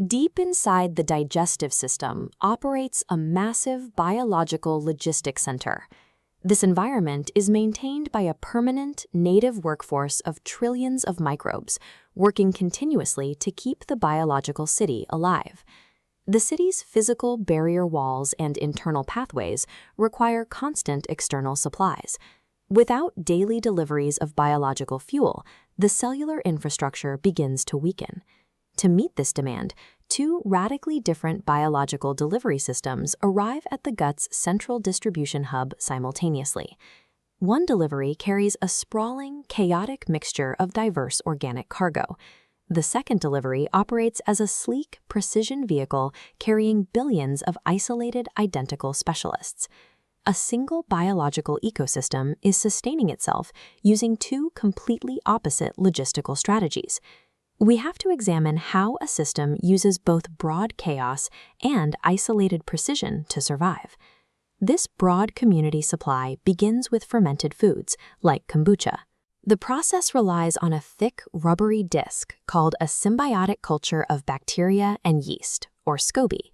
Deep inside the digestive system operates a massive biological logistics center. This environment is maintained by a permanent, native workforce of trillions of microbes, working continuously to keep the biological city alive. The city's physical barrier walls and internal pathways require constant external supplies. Without daily deliveries of biological fuel, the cellular infrastructure begins to weaken. To meet this demand, two radically different biological delivery systems arrive at the gut's central distribution hub simultaneously. One delivery carries a sprawling, chaotic mixture of diverse organic cargo. The second delivery operates as a sleek, precision vehicle carrying billions of isolated, identical specialists. A single biological ecosystem is sustaining itself using two completely opposite logistical strategies. We have to examine how a system uses both broad chaos and isolated precision to survive. This broad community supply begins with fermented foods, like kombucha. The process relies on a thick, rubbery disc called a symbiotic culture of bacteria and yeast, or SCOBY.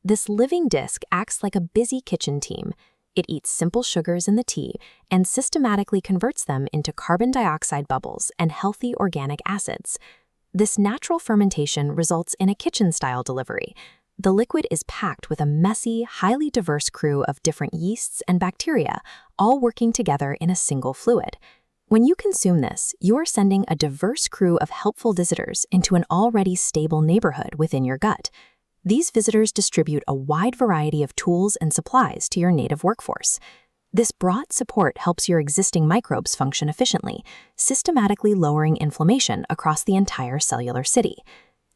This living disc acts like a busy kitchen team. It eats simple sugars in the tea and systematically converts them into carbon dioxide bubbles and healthy organic acids. This natural fermentation results in a kitchen-style delivery. The liquid is packed with a messy, highly diverse crew of different yeasts and bacteria, all working together in a single fluid. When you consume this, you are sending a diverse crew of helpful visitors into an already stable neighborhood within your gut. These visitors distribute a wide variety of tools and supplies to your native workforce. This broad support helps your existing microbes function efficiently, systematically lowering inflammation across the entire cellular city.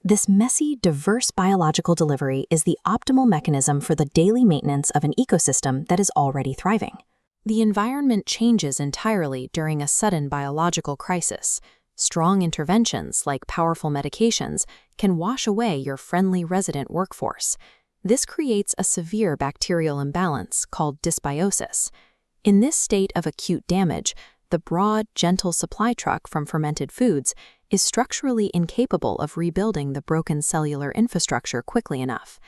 This messy, diverse biological delivery is the optimal mechanism for the daily maintenance of an ecosystem that is already thriving. The environment changes entirely during a sudden biological crisis. Strong interventions, like powerful medications, can wash away your friendly resident workforce. This creates a severe bacterial imbalance called dysbiosis. In this state of acute damage, the broad, gentle supply truck from fermented foods is structurally incapable of rebuilding the broken cellular infrastructure quickly enough.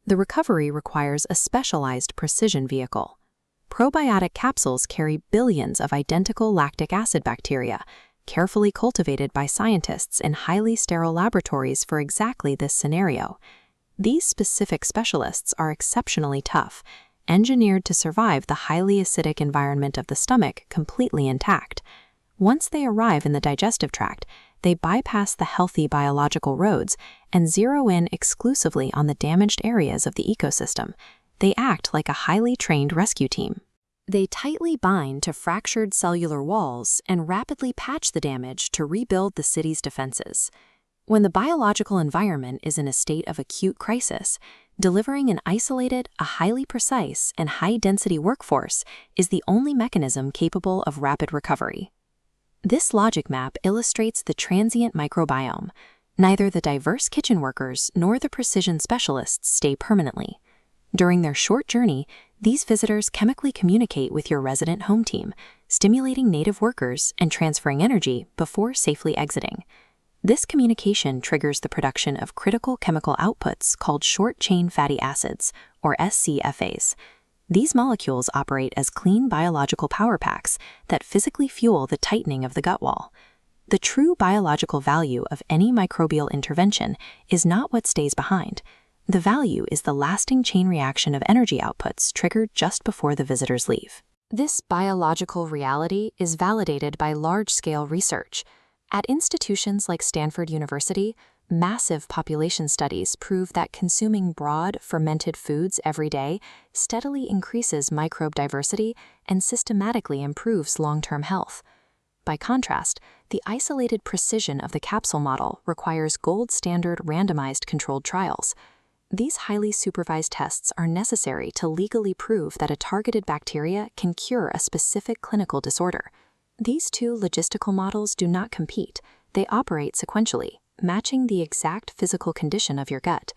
The recovery requires a specialized precision vehicle. Probiotic capsules carry billions of identical lactic acid bacteria, carefully cultivated by scientists in highly sterile laboratories for exactly this scenario. These specific specialists are exceptionally tough, engineered to survive the highly acidic environment of the stomach completely intact. Once they arrive in the digestive tract, they bypass the healthy biological roads and zero in exclusively on the damaged areas of the ecosystem. They act like a highly trained rescue team. They tightly bind to fractured cellular walls and rapidly patch the damage to rebuild the city's defenses. When the biological environment is in a state of acute crisis, delivering an isolated, a highly precise, and high-density workforce is the only mechanism capable of rapid recovery. This logic map illustrates the transient microbiome. Neither the diverse kitchen workers nor the precision specialists stay permanently. During their short journey, these visitors chemically communicate with your resident home team, stimulating native workers and transferring energy before safely exiting. This communication triggers the production of critical chemical outputs called short-chain fatty acids, or SCFAs. These molecules operate as clean biological power packs that physically fuel the tightening of the gut wall. The true biological value of any microbial intervention is not what stays behind. The value is the lasting chain reaction of energy outputs triggered just before the visitors leave. This biological reality is validated by large-scale research. At institutions like Stanford University, massive population studies prove that consuming broad, fermented foods every day steadily increases microbe diversity and systematically improves long-term health. By contrast, the isolated precision of the capsule model requires gold-standard randomized controlled trials. These highly supervised tests are necessary to legally prove that a targeted bacteria can cure a specific clinical disorder. These two logistical models do not compete. They operate sequentially, matching the exact physical condition of your gut.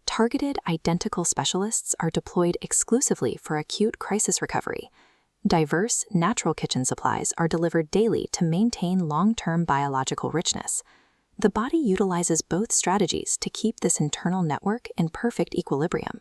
Targeted, identical specialists are deployed exclusively for acute crisis recovery. Diverse, natural kitchen supplies are delivered daily to maintain long-term biological richness. The body utilizes both strategies to keep this internal network in perfect equilibrium.